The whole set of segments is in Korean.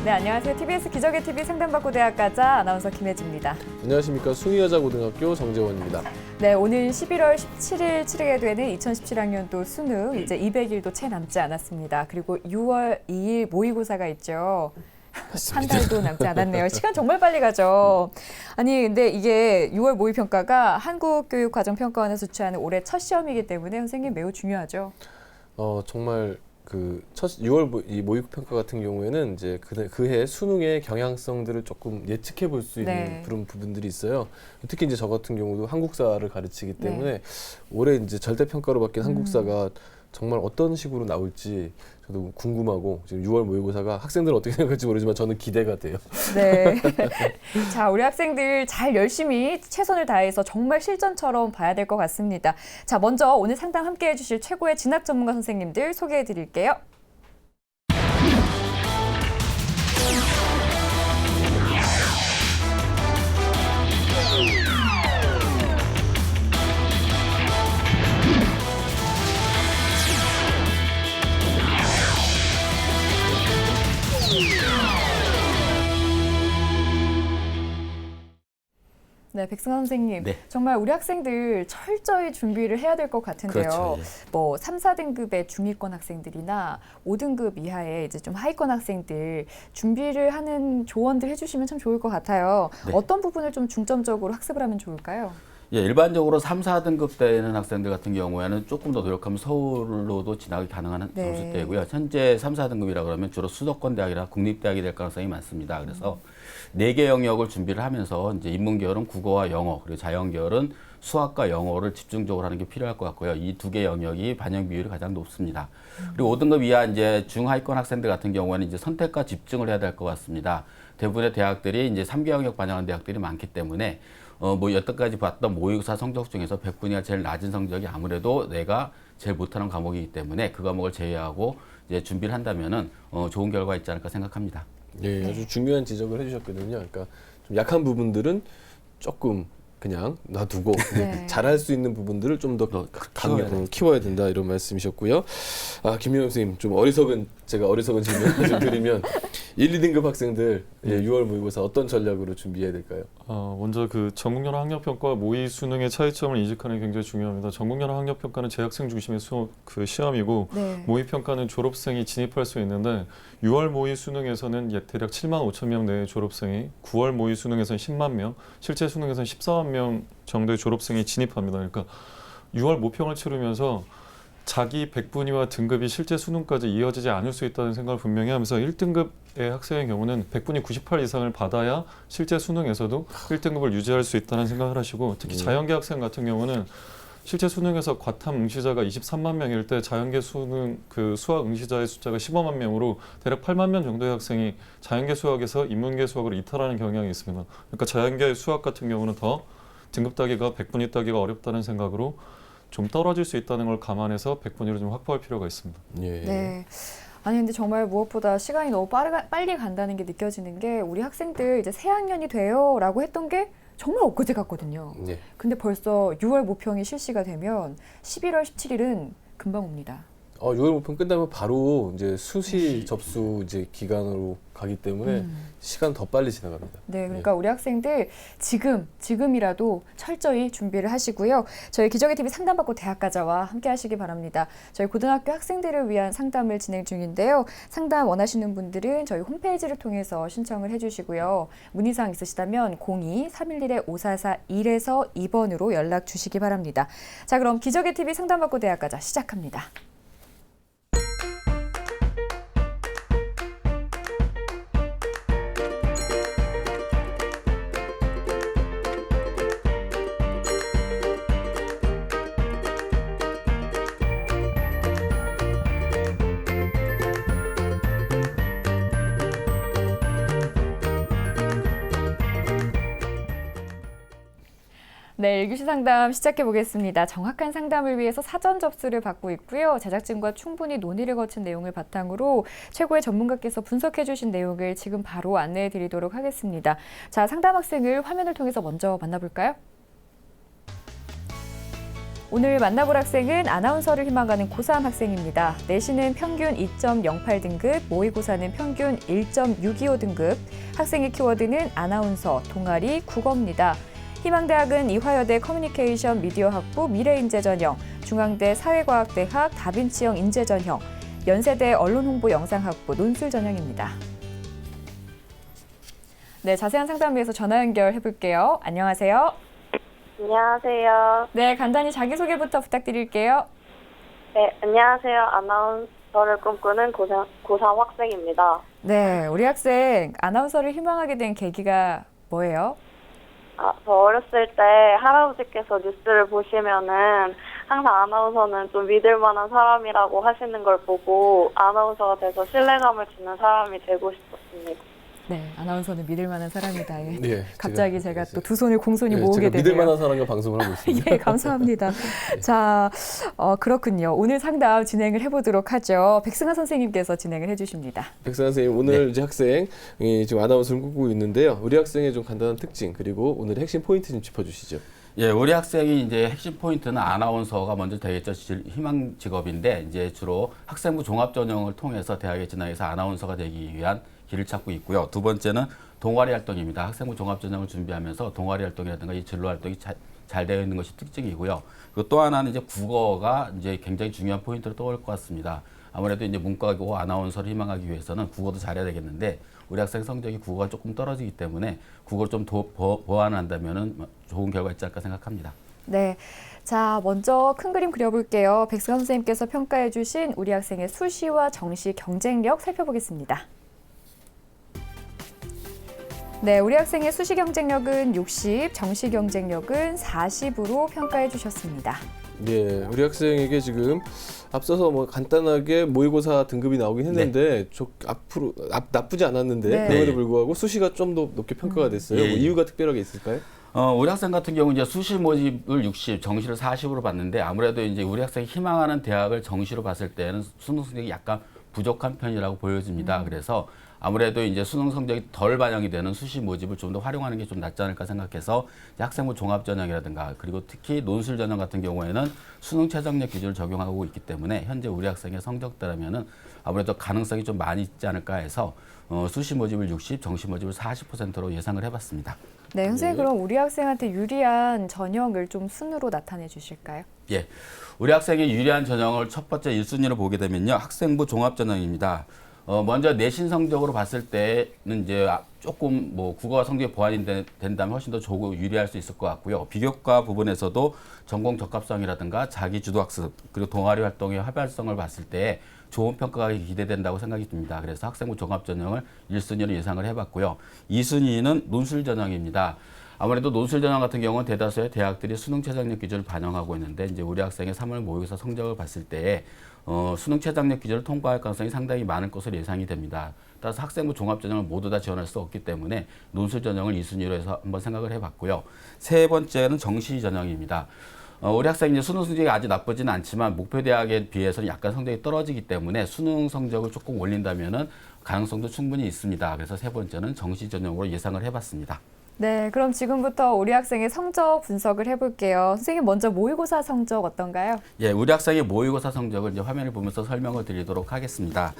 네, 안녕하세요. TBS 기적의 TV 상담받고 대학가자 아나운서 김혜지입니다. 안녕하십니까. 숭의여자고등학교 정재원입니다. 네, 오늘 11월 17일 치르게 되는 2017학년도 수능 이제 200일도 채 남지 않았습니다. 그리고 6월 2일 모의고사가 있죠. 맞습니다. 한 달도 남지 않았네요. 시간 정말 빨리 가죠. 아니 근데 이게 6월 모의평가가 한국교육과정평가원에서 주최하는 올해 첫 시험이기 때문에 선생님 매우 중요하죠. 정말 그 첫 6월 이 모의평가 같은 경우에는 이제 그해 수능의 경향성들을 조금 예측해 볼 수 있는 네. 그런 부분들이 있어요. 특히 이제 저 같은 경우도 한국사를 가르치기 때문에 올해 이제 절대평가로 바뀐 한국사가 정말 어떤 식으로 나올지 저도 궁금하고 지금 6월 모의고사가 학생들은 어떻게 생각할지 모르지만 저는 기대가 돼요. 네. 자, 우리 학생들 잘 열심히 최선을 다해서 정말 실전처럼 봐야 될 것 같습니다. 자, 먼저 오늘 상담 함께 해주실 최고의 진학 전문가 선생님들 소개해 드릴게요. 네, 백승환 선생님. 네. 정말 우리 학생들 철저히 준비를 해야 될 것 같은데요. 그렇죠. 예. 뭐 3, 4등급의 중위권 학생들이나 5등급 이하의 이제 좀 하위권 학생들 준비를 하는 조언들 해주시면 참 좋을 것 같아요. 네. 어떤 부분을 좀 중점적으로 학습을 하면 좋을까요? 예, 일반적으로 3, 4등급 되는 학생들 같은 경우에는 조금 더 노력하면 서울로도 진학이 가능한 네. 점수대고요. 현재 3, 4등급이라 그러면 주로 수도권 대학이라 국립대학이 될 가능성이 많습니다. 그래서 4개 영역을 준비를 하면서 이제 인문계열은 국어와 영어, 그리고 자연계열은 수학과 영어를 집중적으로 하는 게 필요할 것 같고요. 이 2개 영역이 반영 비율이 가장 높습니다. 그리고 5등급 이하 이제 중하위권 학생들 같은 경우에는 이제 선택과 집중을 해야 될 것 같습니다. 대부분의 대학들이 이제 3개 영역 반영하는 대학들이 많기 때문에 뭐 여태까지 봤던 모의고사 성적 중에서 100분위가 제일 낮은 성적이 아무래도 내가 제일 못하는 과목이기 때문에 그 과목을 제외하고 이제 준비를 한다면은 좋은 결과 있지 않을까 생각합니다. 네, 아주 중요한 지적을 해주셨거든요. 그러니까 좀 약한 부분들은 조금 그냥 놔두고 네. 잘할 수 있는 부분들을 좀 더 키워야 된다 이런 말씀이셨고요. 김민호 선생님 좀 제가 어리석은 질문을 좀 드리면 1, 2등급 학생들 6월 모의고사 어떤 전략으로 준비해야 될까요? 먼저 그 전국연합 학력평가와 모의 수능의 차이점을 인식하는 게 굉장히 중요합니다. 전국연합 학력평가는 재학생 중심의 그 시험이고 네. 모의평가는 졸업생이 진입할 수 있는데 6월 모의 수능에서는 대략 7만 5천 명 내의 졸업생이 9월 모의 수능에서는 10만 명, 실제 수능에서는 14만 명 정도의 졸업생이 진입합니다. 그러니까 6월 모평을 치르면서 자기 100분위와 등급이 실제 수능까지 이어지지 않을 수 있다는 생각을 분명히 하면서 1등급의 학생의 경우는 100분위 98 이상을 받아야 실제 수능에서도 1등급을 유지할 수 있다는 생각을 하시고 특히 자연계 학생 같은 경우는 실제 수능에서 과탐 응시자가 23만 명일 때 자연계 수능 그 수학 응시자의 숫자가 15만 명으로 대략 8만 명 정도의 학생이 자연계 수학에서 인문계 수학으로 이탈하는 경향이 있습니다. 그러니까 자연계 수학 같은 경우는 더 등급 따기가 100분위 따기가 어렵다는 생각으로 좀 떨어질 수 있다는 걸 감안해서 100분위로 좀 확보할 필요가 있습니다. 예. 네. 아니 근데 정말 무엇보다 시간이 너무 빨리 간다는 게 느껴지는 게 우리 학생들 이제 새 학년이 돼요라고 했던 게 정말 엊그제 같거든요. 네. 근데 벌써 6월 모평이 실시가 되면 11월 17일은 금방 옵니다. 6월 모평 끝나면 바로 이제 수시 접수 이제 기간으로 가기 때문에 시간 더 빨리 지나갑니다. 네, 그러니까 우리 학생들 지금이라도 철저히 준비를 하시고요. 저희 기적의 TV 상담받고 대학가자와 함께 하시기 바랍니다. 저희 고등학교 학생들을 위한 상담을 진행 중인데요. 상담 원하시는 분들은 저희 홈페이지를 통해서 신청을 해주시고요. 문의사항 있으시다면 02-311-5441에서 2번으로 연락 주시기 바랍니다. 자, 그럼 기적의 TV 상담받고 대학가자 시작합니다. 네, 1교시 상담 시작해 보겠습니다. 정확한 상담을 위해서 사전 접수를 받고 있고요. 제작진과 충분히 논의를 거친 내용을 바탕으로 최고의 전문가께서 분석해 주신 내용을 지금 바로 안내해 드리도록 하겠습니다. 자, 상담 학생을 화면을 통해서 먼저 만나볼까요? 오늘 만나볼 학생은 아나운서를 희망하는 고3 학생입니다. 내신은 평균 2.08등급, 모의고사는 평균 1.625 등급. 학생의 키워드는 아나운서, 동아리, 국어입니다. 희망대학은 이화여대 커뮤니케이션 미디어학부 미래인재 전형, 중앙대 사회과학대학 다빈치형 인재 전형, 연세대 언론홍보 영상학부 논술 전형입니다. 네, 자세한 상담을 위해서 전화 연결해 볼게요. 안녕하세요. 안녕하세요. 네, 간단히 자기소개부터 부탁드릴게요. 네, 안녕하세요. 아나운서를 꿈꾸는 고3 학생입니다. 네, 우리 학생 아나운서를 희망하게 된 계기가 뭐예요? 저 어렸을 때 할아버지께서 뉴스를 보시면은 항상 아나운서는 좀 믿을 만한 사람이라고 하시는 걸 보고 아나운서가 돼서 신뢰감을 주는 사람이 되고 싶었습니다. 네, 아나운서는 믿을 만한 사람이다. 예. 네, 갑자기 제가 또 두 손을 공손히 네, 모으게 제가 되네요. 믿을 만한 사람과 방송을 하고 있습니다. 예, 감사합니다. 자, 그렇군요. 오늘 상담 진행을 해보도록 하죠. 백승아 선생님께서 진행을 해주십니다. 백승환 선생님, 오늘 이제 학생이 지금 아나운서를 꿈꾸고 있는데요. 우리 학생의 좀 간단한 특징 그리고 오늘의 핵심 포인트 좀 짚어주시죠. 예, 우리 학생이 이제 핵심 포인트는 아나운서가 먼저 되겠죠. 희망 직업인데 이제 주로 학생부 종합 전형을 통해서 대학에 진학해서 아나운서가 되기 위한 길을 찾고 있고요. 두 번째는 동아리 활동입니다. 학생부 종합 전형을 준비하면서 동아리 활동이라든가 이 진로 활동이 잘 되어 있는 것이 특징이고요. 그리고 또 하나는 이제 국어가 이제 굉장히 중요한 포인트로 떠올 것 같습니다. 아무래도 이제 문과고 아나운서를 희망하기 위해서는 국어도 잘해야 되겠는데 우리 학생 성적이 국어가 조금 떨어지기 때문에 국어를 좀 보완한다면은 좋은 결과 있지 않을까 생각합니다. 네. 자, 먼저 큰 그림 그려볼게요. 백승아 선생님께서 평가해 주신 우리 학생의 수시와 정시 경쟁력 살펴보겠습니다. 네, 우리 학생의 수시 경쟁력은 60, 정시 경쟁력은 40으로 평가해 주셨습니다. 예, 우리 학생에게 지금 앞서서 뭐 간단하게 모의고사 등급이 나오긴 했는데 앞으로 나쁘지 않았는데 네. 그럼에도 불구하고 수시가 좀 더 높게 평가가 됐어요. 예, 뭐 예. 이유가 특별하게 있을까요? 우리 학생 같은 경우 이제 수시 모집을 60, 정시를 40으로 봤는데 아무래도 이제 우리 학생이 희망하는 대학을 정시로 봤을 때는 수능 성적이 약간 부족한 편이라고 보여집니다. 그래서 아무래도 이제 수능 성적이 덜 반영이 되는 수시 모집을 좀 더 활용하는 게 좀 낫지 않을까 생각해서 이제 학생부 종합 전형이라든가 그리고 특히 논술 전형 같은 경우에는 수능 최저학력 기준을 적용하고 있기 때문에 현재 우리 학생의 성적대라면은 아무래도 가능성이 좀 많이 있지 않을까 해서 수시 모집을 60, 정시 모집을 40%로 예상을 해봤습니다. 네, 선생님 그럼 우리 학생한테 유리한 전형을 좀 순으로 나타내 주실까요? 예, 우리 학생의 유리한 전형을 첫 번째 1순위로 보게 되면요, 학생부 종합 전형입니다. 먼저 내신 성적으로 봤을 때는 이제 조금 뭐 국어 성적이 보완이 된다면 훨씬 더 조금 유리할 수 있을 것 같고요. 비교과 부분에서도 전공 적합성이라든가 자기 주도 학습 그리고 동아리 활동의 활발성을 봤을 때 좋은 평가가 기대된다고 생각이 듭니다. 그래서 학생부 종합 전형을 1순위로 예상을 해봤고요. 2순위는 논술 전형입니다. 아무래도 논술 전형 같은 경우는 대다수의 대학들이 수능 최저학력 기준을 반영하고 있는데 이제 우리 학생의 3월 모의고사 성적을 봤을 때 수능 최저학력 기준을 통과할 가능성이 상당히 많을 것으로 예상이 됩니다. 따라서 학생부 종합 전형을 모두 다 지원할 수 없기 때문에 논술 전형을 2순위로 해서 한번 생각을 해봤고요. 세 번째는 정시 전형입니다. 우리 학생이 이제 수능 성적이 아주 나쁘지는 않지만 목표 대학에 비해서는 약간 성적이 떨어지기 때문에 수능 성적을 조금 올린다면은 가능성도 충분히 있습니다. 그래서 세 번째는 정시 전형으로 예상을 해봤습니다. 네, 그럼 지금부터 우리 학생의 성적 분석을 해볼게요. 선생님 먼저 모의고사 성적 어떤가요? 예, 우리 학생의 모의고사 성적을 이제 화면을 보면서 설명을 드리도록 하겠습니다.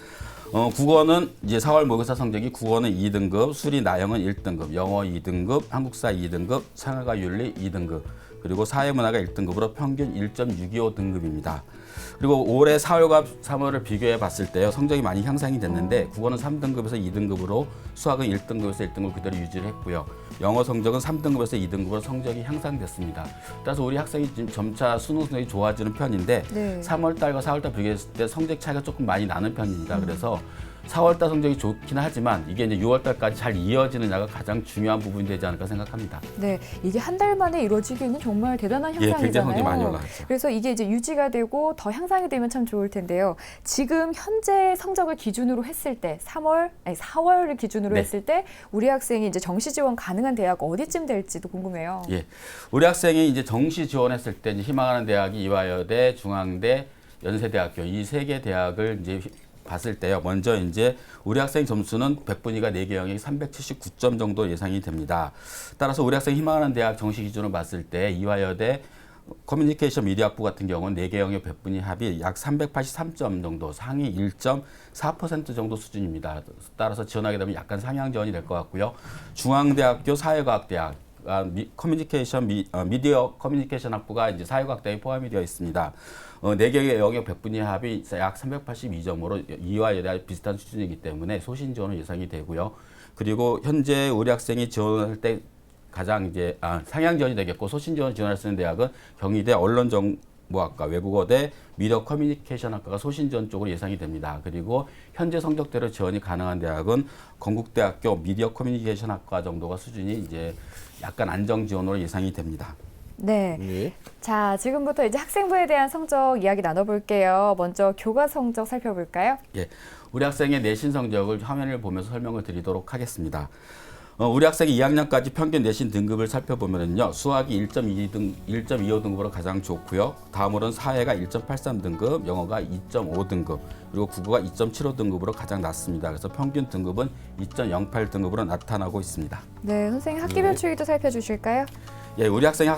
국어는 이제 4월 모의고사 성적이 국어는 2등급, 수리 나영은 1등급, 영어 2등급, 한국사 2등급, 창의과 윤리 2등급, 그리고 사회문화가 1등급으로 평균 1.625 등급입니다. 그리고 올해 4월과 3월을 비교해 봤을 때요, 성적이 많이 향상이 됐는데 국어는 3등급에서 2등급으로 수학은 1등급에서 1등급 그대로 유지를 했고요. 영어 성적은 3등급에서 2등급으로 성적이 향상됐습니다. 따라서 우리 학생이 지금 점차 수능 성적이 좋아지는 편인데 네. 3월 달과 4월 달 비교했을 때 성적 차이가 조금 많이 나는 편입니다. 그래서 4월 달 성적이 좋긴 하지만 이게 이제 6월 달까지 잘 이어지느냐가 가장 중요한 부분이 되지 않을까 생각합니다. 네, 이게 한 달 만에 이루어지기는 정말 대단한 예, 굉장히 향상이잖아요. 성적이 많이 올라갔죠. 그래서 이게 이제 유지가 되고 더 향상이 되면 참 좋을 텐데요. 지금 현재 성적을 기준으로 했을 때 4월을 기준으로 네. 했을 때 우리 학생이 이제 정시 지원 가능한 대학 어디쯤 될지도 궁금해요. 예, 우리 학생이 이제 정시 지원했을 때 이제 희망하는 대학이 이화여대, 중앙대, 연세대학교 이 세 개 대학을 이제 봤을 때요. 먼저 이제 우리 학생 점수는 100분위가 4개 영역이 379점 정도 예상이 됩니다. 따라서 우리 학생이 희망하는 대학 정시 기준으로 봤을 때 이화여대, 커뮤니케이션 미디어학부 같은 경우는 4개 영역 백분위 합이 약 383점 정도, 상위 1.4% 정도 수준입니다. 따라서 지원하게 되면 약간 상향 지원이 될 것 같고요. 중앙대학교 사회과학대학 미디어 커뮤니케이션 학부가 이제 사회과학대학에 포함이 되어 있습니다. 4개의 영역 백분위 합이 약 382점으로 이와 대략 비슷한 수준이기 때문에 소신 지원은 예상이 되고요. 그리고 현재 우리 학생이 지원할 때 가장 이제 상향 지원이 되겠고 소신 지원을 지원할 수 있는 대학은 경희대 언론정보학과, 외국어대 미디어 커뮤니케이션 학과가 소신 지원 쪽으로 예상이 됩니다. 그리고 현재 성적대로 지원이 가능한 대학은 건국대학교 미디어 커뮤니케이션 학과 정도가 수준이 이제 약간 안정 지원으로 예상이 됩니다. 네. 예. 자, 지금부터 이제 학생부에 대한 성적 이야기 나눠볼게요. 먼저 교과 성적 살펴볼까요? 예, 우리 학생의 내신 성적을 화면을 보면서 설명을 드리도록 하겠습니다. 우리 학생이 2학년까지 평균 내신 등급을 살펴보면요, 수학이 1.25등급으로 가장 좋고요. 다음으로는 사회가 1.83등급, 영어가 2.5등급, 그리고 국어가 2.75등급으로 가장 낮습니다. 그래서 평균 등급은 2.08등급으로 나타나고 있습니다. 네, 선생님 학기별 추이도 살펴주실까요? 예, 우리 학생이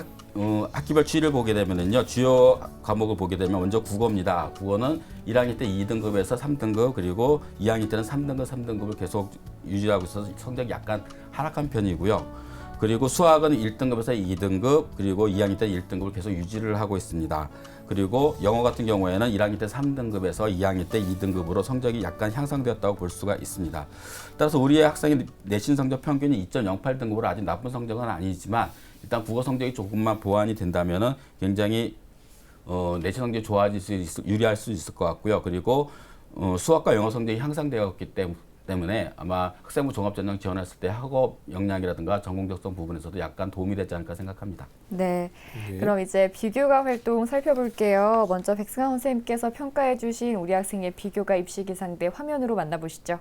학기별 추이를 보게 되면은요, 주요 과목을 보게 되면 먼저 국어입니다. 국어는 1학년 때 2등급에서 3등급, 그리고 2학년 때는 3등급을 계속 유지하고 있어서 성적이 약간 하락한 편이고요. 그리고 수학은 1등급에서 2등급, 그리고 2학년 때 1등급을 계속 유지를 하고 있습니다. 그리고 영어 같은 경우에는 1학년 때 3등급에서 2학년 때 2등급으로 성적이 약간 향상되었다고 볼 수가 있습니다. 따라서 우리의 학생의 내신 성적 평균이 2.08등급으로 아주 나쁜 성적은 아니지만 일단 국어 성적이 조금만 보완이 된다면은 굉장히 내신 성적이 유리할 수 있을 것 같고요. 그리고 수학과 영어 성적이 향상되었기 때문에 아마 학생부 종합전형 지원했을 때 학업 역량이라든가 전공적성 부분에서도 약간 도움이 되지 않을까 생각합니다. 네. 예. 그럼 이제 비교과 활동 살펴볼게요. 먼저 백승환 선생님께서 평가해 주신 우리 학생의 비교과 입시기상대 화면으로 만나보시죠.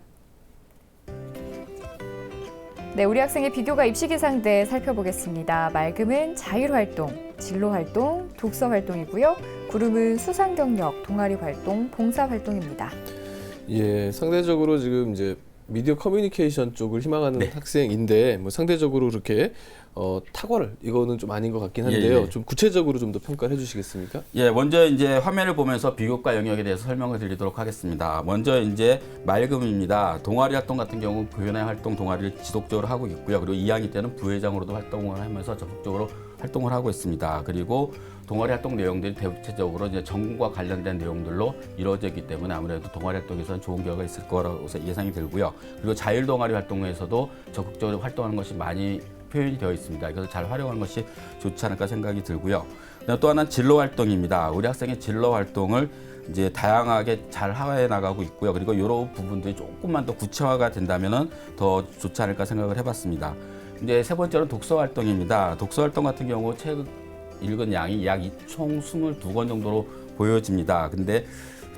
네, 우리 학생의 비교과 입시기상대 살펴보겠습니다. 맑음은 자율활동, 진로활동, 독서활동이고요. 구름은 수상경력, 동아리활동, 봉사활동입니다. 예, 상대적으로 지금 이제 미디어 커뮤니케이션 쪽을 희망하는 학생인데 뭐 상대적으로 그렇게 탁월을 이거는 좀 아닌 것 같긴 한데요. 예. 좀 구체적으로 좀 더 평가를 해주시겠습니까? 예, 먼저 이제 화면을 보면서 비교과 영역에 대해서 설명을 드리도록 하겠습니다. 먼저 이제 맑음입니다. 동아리 활동 같은 경우 교연의 활동 동아리를 지속적으로 하고 있고요. 그리고 2학년 때는 부회장으로도 활동을 하면서 적극적으로 활동을 하고 있습니다. 그리고 동아리 활동 내용들이 대체적으로 이제 전공과 관련된 내용들로 이루어져 있기 때문에 아무래도 동아리 활동에서는 좋은 결과가 있을 거라고 예상이 들고요. 그리고 자율 동아리 활동에서도 적극적으로 활동하는 것이 많이 표현이 되어 있습니다. 그래서 잘 활용하는 것이 좋지 않을까 생각이 들고요. 또 하나는 진로 활동입니다. 우리 학생의 진로 활동을 이제 다양하게 잘 하해 나가고 있고요. 그리고 이런 부분들이 조금만 더 구체화가 된다면은 더 좋지 않을까 생각을 해봤습니다. 이제 세 번째로는 독서 활동입니다. 독서 활동 같은 경우 책 읽은 양이 약 총 22권 정도로 보여집니다. 근데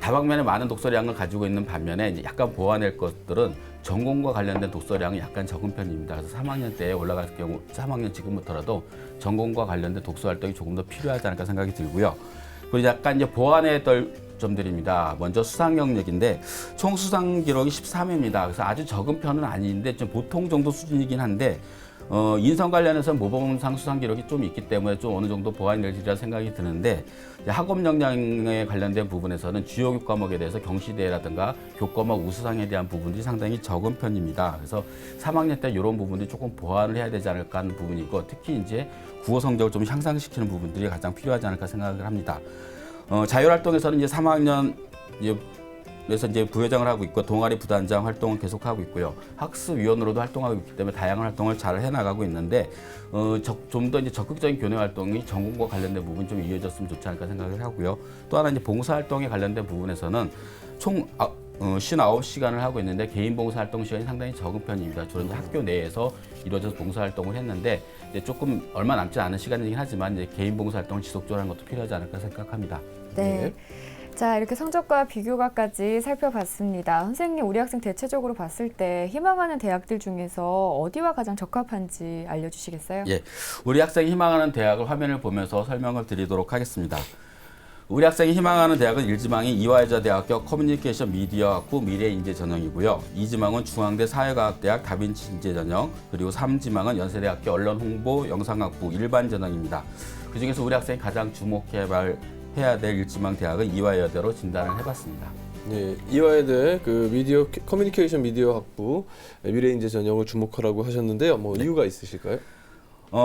다방면에 많은 독서량을 가지고 있는 반면에 이제 약간 보완할 것들은 전공과 관련된 독서량이 약간 적은 편입니다. 그래서 3학년 때에 올라갈 경우 3학년 지금부터라도 전공과 관련된 독서 활동이 조금 더 필요하지 않을까 생각이 들고요. 그리고 약간 이제 보완해야 될 점들입니다. 먼저 수상 경력인데 총 수상 기록이 13회입니다. 그래서 아주 적은 편은 아닌데 좀 보통 정도 수준이긴 한데 인성 관련해서는 모범상 수상 기록이 좀 있기 때문에 좀 어느 정도 보완이 될지라 생각이 드는데 학업 역량에 관련된 부분에서는 주요 교과목에 대해서 경시대회라든가 교과목 우수상에 대한 부분들이 상당히 적은 편입니다. 그래서 3학년 때 이런 부분들이 조금 보완을 해야 되지 않을까 하는 부분이 있고 특히 이제 국어 성적을 좀 향상시키는 부분들이 가장 필요하지 않을까 생각을 합니다. 자율활동에서는 이제 3학년 그래서 이제 부회장을 하고 있고 동아리 부단장 활동을 계속하고 있고요. 학습위원으로도 활동하고 있기 때문에 다양한 활동을 잘 해나가고 있는데 좀 더 이제 적극적인 교내 활동이 전공과 관련된 부분 좀 이어졌으면 좋지 않을까 생각을 하고요. 또 하나 이제 봉사 활동에 관련된 부분에서는 총 59시간을 하고 있는데 개인 봉사 활동 시간이 상당히 적은 편입니다. 주로 이제 학교 내에서 이루어져서 봉사 활동을 했는데 이제 조금 얼마 남지 않은 시간이긴 하지만 이제 개인 봉사 활동을 지속적으로 하는 것도 필요하지 않을까 생각합니다. 네. 자, 이렇게 성적과 비교과까지 살펴봤습니다. 선생님, 우리 학생 대체적으로 봤을 때 희망하는 대학들 중에서 어디와 가장 적합한지 알려주시겠어요? 예, 우리 학생이 희망하는 대학을 화면을 보면서 설명을 드리도록 하겠습니다. 우리 학생이 희망하는 대학은 1지망이 이화여자대학교 커뮤니케이션 미디어학부 미래인재전형이고요. 2지망은 중앙대 사회과학대학 다빈치 인재전형, 그리고 3지망은 연세대학교 언론홍보 영상학부 일반전형입니다. 그중에서 우리 학생이 가장 주목해야 될 1지망 대학은 이화여대로 진단을 해봤습니다. 네, 이화여대 그 미디어 커뮤니케이션 미디어 학부 미래인재 전형을 주목하라고 하셨는데요. 뭐 이유가 있으실까요?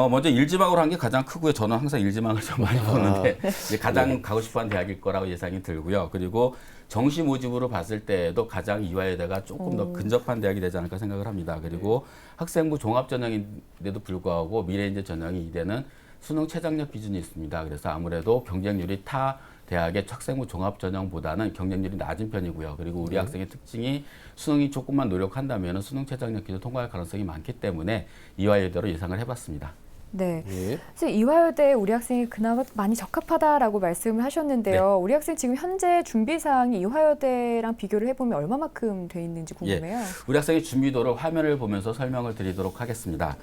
먼저 1지망으로 한 게 가장 크고요. 저는 항상 1지망을 좀 많이 보는데 이제 가장 가고 싶어하는 대학일 거라고 예상이 들고요. 그리고 정시 모집으로 봤을 때에도 가장 이화여대가 조금 더 근접한 대학이 되지 않을까 생각을 합니다. 그리고 학생부 종합 전형인데도 불구하고 미래인재 전형이 이대는 수능 최저학력 기준이 있습니다. 그래서 아무래도 경쟁률이 타 대학의 학생부 종합 전형보다는 경쟁률이 낮은 편이고요. 그리고 우리 학생의 특징이 수능이 조금만 노력한다면 수능 최저학력 기준 통과할 가능성이 많기 때문에 이화여대로 예상을 해봤습니다. 네. 예. 사실 이화여대 우리 학생이 그나마 많이 적합하다라고 말씀을 하셨는데요. 우리 학생 지금 현재 준비 사항이 이화여대랑 비교를 해보면 얼마만큼 돼 있는지 궁금해요. 우리 학생의 준비도를 화면을 보면서 설명을 드리도록 하겠습니다.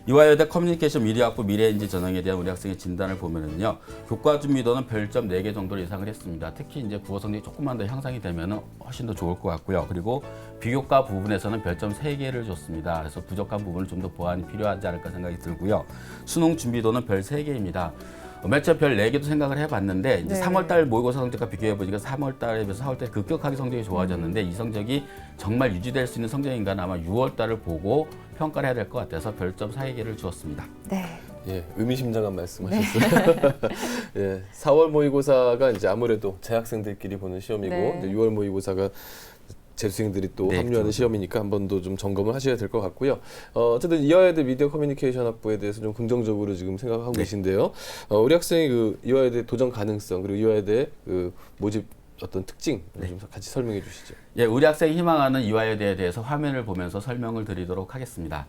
이화여대 커뮤니케이션 미디어학부 미래인재 전형에 대한 우리 학생의 진단을 보면은요, 교과 준비도는 별점 4개 정도로 예상을 했습니다. 특히 이제 국어 성적이 조금만 더 향상이 되면은 훨씬 더 좋을 것 같고요. 그리고 비교과 부분에서는 별점 3개를 줬습니다. 그래서 부족한 부분을 좀 더 보완이 필요하지 않을까 생각이 들고요. 수능 준비도는 별 3개입니다. 맨 처음 별 4개도 생각을 해봤는데 이제 네. 3월달 모의고사 성적과 비교해보니까 3월달에 비해서 4월달에 급격하게 성적이 좋아졌는데 이 성적이 정말 유지될 수 있는 성적인가는 아마 6월달을 보고 평가를 해야 될 것 같아서 별점 4개를 주었습니다. 네. 예, 의미심장한 말씀하셨어요. 예, 4월 모의고사가 이제 아무래도 재학생들끼리 보는 시험이고 네. 이제 6월 모의고사가 재수생들이 또 네, 합류하는 그렇죠. 시험이니까 한 번 더 좀 점검을 하셔야 될 것 같고요. 어쨌든 이화여대 미디어 커뮤니케이션 학부에 대해서 좀 긍정적으로 지금 생각하고 계신데요. 우리 학생이 그 이화여대 도전 가능성 그리고 이화여대 그 모집 어떤 특징 좀 같이 설명해 주시죠. 예, 우리 학생이 희망하는 이화여대에 대해서 화면을 보면서 설명을 드리도록 하겠습니다.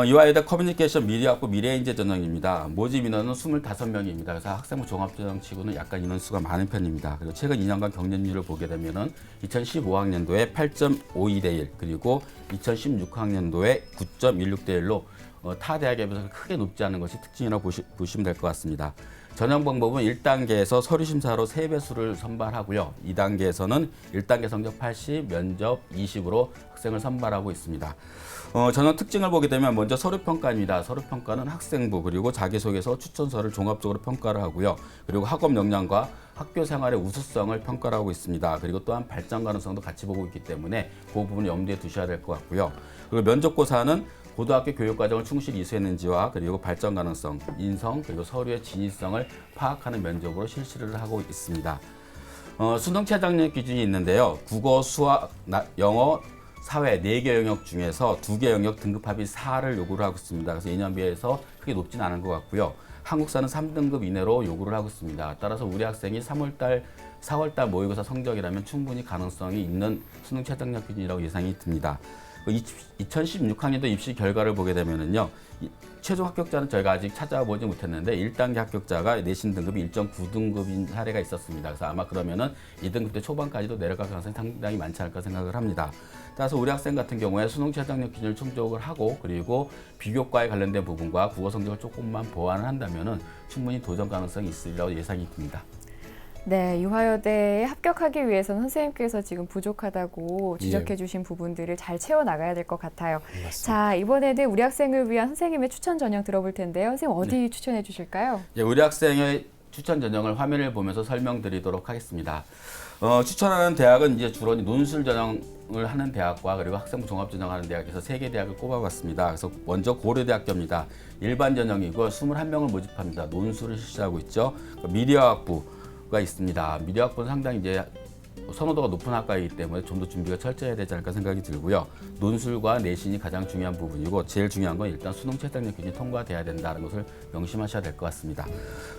이화여대 커뮤니케이션 미디어학부 미래인재 전형입니다. 모집 인원은 25명입니다. 그래서 학생부 종합전형 치고는 약간 인원수가 많은 편입니다. 그리고 최근 2년간 경쟁률을 보게 되면은 2015학년도에 8.52대 1, 그리고 2016학년도에 9.16대 1로 타 대학에 비해서 크게 높지 않은 것이 특징이라고 보시면 될 것 같습니다. 전형 방법은 1단계에서 서류 심사로 3배수를 선발하고요. 2단계에서는 1단계 성적 80, 면접 20으로 학생을 선발하고 있습니다. 전형 특징을 보게 되면 먼저 서류 평가입니다. 서류 평가는 학생부 그리고 자기소개서 추천서를 종합적으로 평가를 하고요. 그리고 학업 역량과 학교 생활의 우수성을 평가를 하고 있습니다. 그리고 또한 발전 가능성도 같이 보고 있기 때문에 그 부분을 염두에 두셔야 될 것 같고요. 그리고 면접고사는 고등학교 교육과정을 충실히 이수했는지와 그리고 발전 가능성, 인성, 그리고 서류의 진위성을 파악하는 면접으로 실시를 하고 있습니다. 수능 최저학력 기준이 있는데요. 국어, 수학, 영어, 사회 4개 영역 중에서 2개 영역 등급합이 4를 요구를 하고 있습니다. 그래서 2년 비해서 크게 높진 않은 것 같고요. 한국사는 3등급 이내로 요구를 하고 있습니다. 따라서 우리 학생이 4월달 모의고사 성적이라면 충분히 가능성이 있는 수능 최저학력 기준이라고 예상이 듭니다. 2016학년도 입시 결과를 보게 되면은요, 최종 합격자는 저희가 아직 찾아보지 못했는데 1단계 합격자가 내신 등급이 1.9등급인 사례가 있었습니다. 그래서 아마 그러면은 2등급 때 초반까지도 내려갈 가능성이 상당히 많지 않을까 생각을 합니다. 따라서 우리 학생 같은 경우에 수능 최저학력 기준을 충족을 하고 그리고 비교과에 관련된 부분과 국어 성적을 조금만 보완을 한다면은 충분히 도전 가능성이 있으리라고 예상이 듭니다. 네, 이화여대에 합격하기 위해서는 선생님께서 지금 부족하다고 지적해 주신 부분들을 잘 채워나가야 될 것 같아요. 맞습니다. 자, 이번에는 우리 학생을 위한 선생님의 추천 전형 들어볼 텐데요. 선생님 어디 추천해 주실까요? 예, 우리 학생의 추천 전형을 화면을 보면서 설명드리도록 하겠습니다. 추천하는 대학은 이제 주로 논술 전형을 하는 대학과 그리고 학생부 종합 전형하는 대학에서 3개 대학을 꼽아봤습니다. 그래서 먼저 고려대학교입니다. 일반 전형이고 21명을 모집합니다. 논술을 실시하고 있죠. 미디어학부가 있습니다. 미디어학부는 상당히 이제 선호도가 높은 학과이기 때문에 좀 더 준비가 철저해야 되지 않을까 생각이 들고요. 논술과 내신이 가장 중요한 부분이고 제일 중요한 건 일단 수능 최저학력 기준이 통과돼야 된다는 것을 명심하셔야 될 것 같습니다.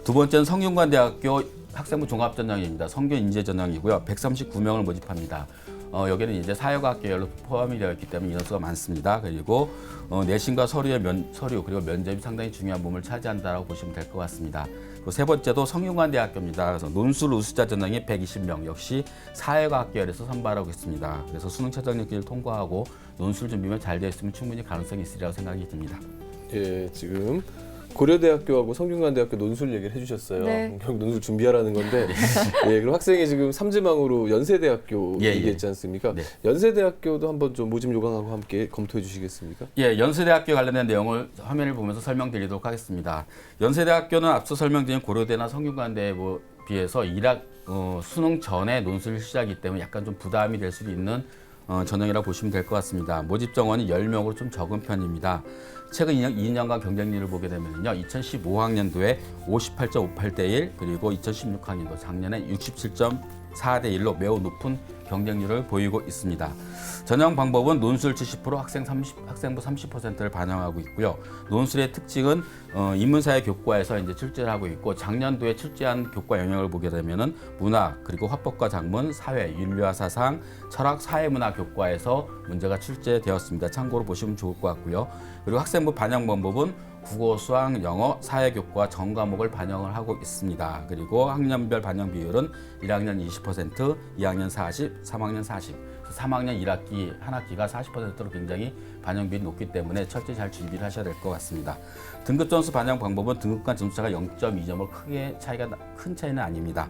두 번째는 성균관대학교 학생부 종합전형입니다. 성균 인재전형이고요. 139명을 모집합니다. 여기는 이제 사회과학 계열로 포함이 되어 있기 때문에 인원수가 많습니다. 그리고 내신과 서류 그리고 면접이 상당히 중요한 부분을 차지한다고 보시면 될 것 같습니다. 그리고 세 번째도 성균관대학교입니다. 그래서 논술 우수자 전형이 120명 역시 사회과학 계열에서 선발하고 있습니다. 그래서 수능 최저학력 기준을 통과하고 논술 준비만 잘 되어 있으면 충분히 가능성이 있으리라고 생각이 듭니다. 예, 지금 고려대학교하고 성균관대학교 논술 얘기를 해주셨어요. 네. 결국 논술 준비하라는 건데, 예, 그럼 학생이 지금 삼지망으로 연세대학교 예, 예. 얘기했지 않습니까? 네. 연세대학교도 한번 좀 모집 요강하고 함께 검토해 주시겠습니까? 예, 연세대학교 관련된 내용을 화면을 보면서 설명드리도록 하겠습니다. 연세대학교는 앞서 설명드린 고려대나 성균관대에 비해서 수능 전에 논술 시작이기 때문에 약간 좀 부담이 될 수도 있는 전형이라고 보시면 될 것 같습니다. 모집 정원이 10명으로 좀 적은 편입니다. 최근 2년간 경쟁률을 보게 되면요, 2015학년도에 58.58대 1, 그리고 2016학년도 작년에 67.4대 1로 매우 높은 경쟁률을 보이고 있습니다. 전형 방법은 논술 70%, 학생부 30%를 반영하고 있고요. 논술의 특징은 인문사회 교과에서 이제 출제를 하고 있고, 작년도에 출제한 교과 영역을 보게 되면은 문학, 그리고 화법과 작문, 사회, 윤리와 사상, 철학, 사회문화 교과에서 문제가 출제되었습니다. 참고로 보시면 좋을 것 같고요. 그리고 학생부 반영 방법은 국어, 수학, 영어, 사회교과 전 과목을 반영을 하고 있습니다. 그리고 학년별 반영 비율은 1학년 20%, 2학년 40, 3학년 40. 3학년 1학기 한 학기가 40%로 굉장히 반영 비율이 높기 때문에 철저히 잘 준비를 하셔야 될 것 같습니다. 등급 점수 반영 방법은 등급 간 점수차가 0.2점을 큰 차이는 아닙니다.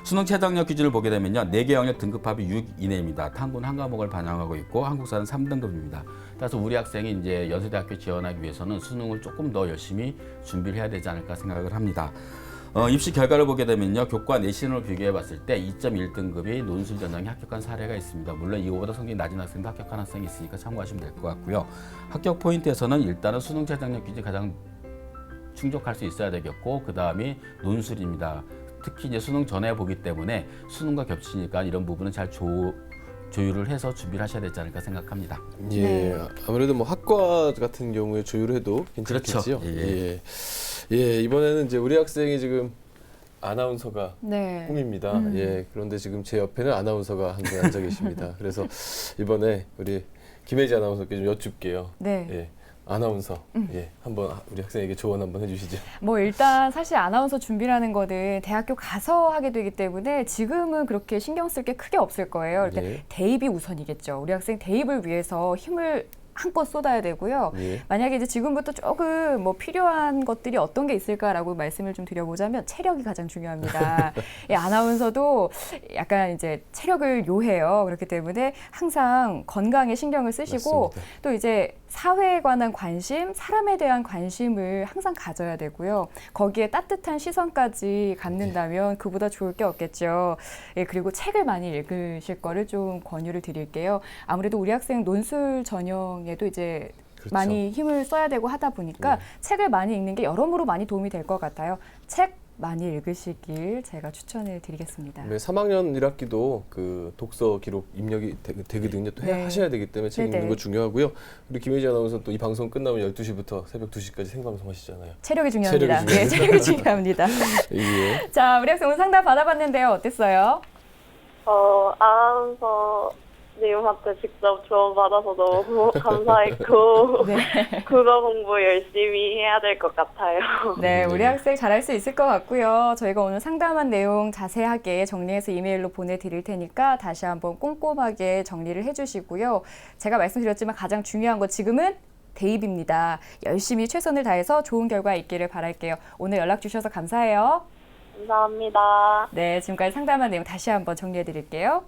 수능 최저학력 기준을 보게 되면요, 4개 영역 등급합이 6 이내입니다. 탐구는 한 과목을 반영하고 있고, 한국사는 3등급입니다. 따라서 우리 학생이 이제 연세대학교 지원하기 위해서는 수능을 조금 더 열심히 준비를 해야 되지 않을까 생각을 합니다. 입시 결과를 보게 되면요, 교과 내신으로 비교해 봤을 때 2.1등급이 논술 전형에 합격한 사례가 있습니다. 물론 이거보다 성적이 낮은 학생도 합격한 학생이 있으니까 참고하시면 될 것 같고요. 합격 포인트에서는 일단은 수능 최저학력 기준이 가장 충족할 수 있어야 되겠고, 그 다음이 논술입니다. 특히 이제 수능 전에 보기 때문에 수능과 겹치니까 이런 부분은 잘 조율을 해서 준비를 하셔야 되지 않을까 생각합니다. 예, 네. 아무래도 뭐 학과 같은 경우에 조율을 해도 괜찮겠지요. 그렇죠. 예. 예. 예, 이번에는 이제 우리 학생이 지금 아나운서가 네. 꿈입니다. 예, 그런데 지금 제 옆에는 아나운서가 한 분 앉아 계십니다. 그래서 이번에 우리 김혜지 아나운서께 좀 여쭙게요. 네. 예, 아나운서, 예, 한번 우리 학생에게 조언 한번 해주시죠. 뭐 일단 사실 아나운서 준비라는 거는 대학교 가서 하게 되기 때문에 지금은 그렇게 신경 쓸 게 크게 없을 거예요. 일단 예. 대입이 우선이겠죠. 우리 학생 대입을 위해서 힘을 한껏 쏟아야 되고요. 예. 만약에 이제 지금부터 조금 뭐 필요한 것들이 어떤 게 있을까라고 말씀을 좀 드려보자면 체력이 가장 중요합니다. 이 아나운서도 약간 이제 체력을 요해요. 그렇기 때문에 항상 건강에 신경을 쓰시고 맞습니다. 또 이제 사회에 관한 관심, 사람에 대한 관심을 항상 가져야 되고요. 거기에 따뜻한 시선까지 갖는다면 그보다 좋을 게 없겠죠. 예, 그리고 책을 많이 읽으실 거를 좀 권유를 드릴게요. 아무래도 우리 학생 논술 전형에도 이제 그렇죠. 많이 힘을 써야 되고 하다 보니까 네. 책을 많이 읽는 게 여러모로 많이 도움이 될 것 같아요. 책 많이 읽으시길 제가 추천을 드리겠습니다. 네, 3학년 1학기도 그 독서 기록 입력이 되거든요. 또 네. 하셔야 되기 때문에 책 읽는 네네. 거 중요하고요. 우리 김혜지 아나운서 또 이 방송 끝나면 12시부터 새벽 2시까지 생방송 하시잖아요. 체력이 중요합니다. 체력이 네, 체력이 중요합니다. 예. 자, 우리 학생 오늘 상담 받아봤는데요. 어땠어요? 아나운서님한테 직접 조언 받아서 너무 감사했고 네. 국어 공부 열심히 해야 될 것 같아요. 네, 우리 학생 잘할 수 있을 것 같고요. 저희가 오늘 상담한 내용 자세하게 정리해서 이메일로 보내드릴 테니까 다시 한번 꼼꼼하게 정리를 해주시고요. 제가 말씀드렸지만 가장 중요한 건 지금은 대입입니다. 열심히 최선을 다해서 좋은 결과 있기를 바랄게요. 오늘 연락 주셔서 감사해요. 감사합니다. 네, 지금까지 상담한 내용 다시 한번 정리해드릴게요.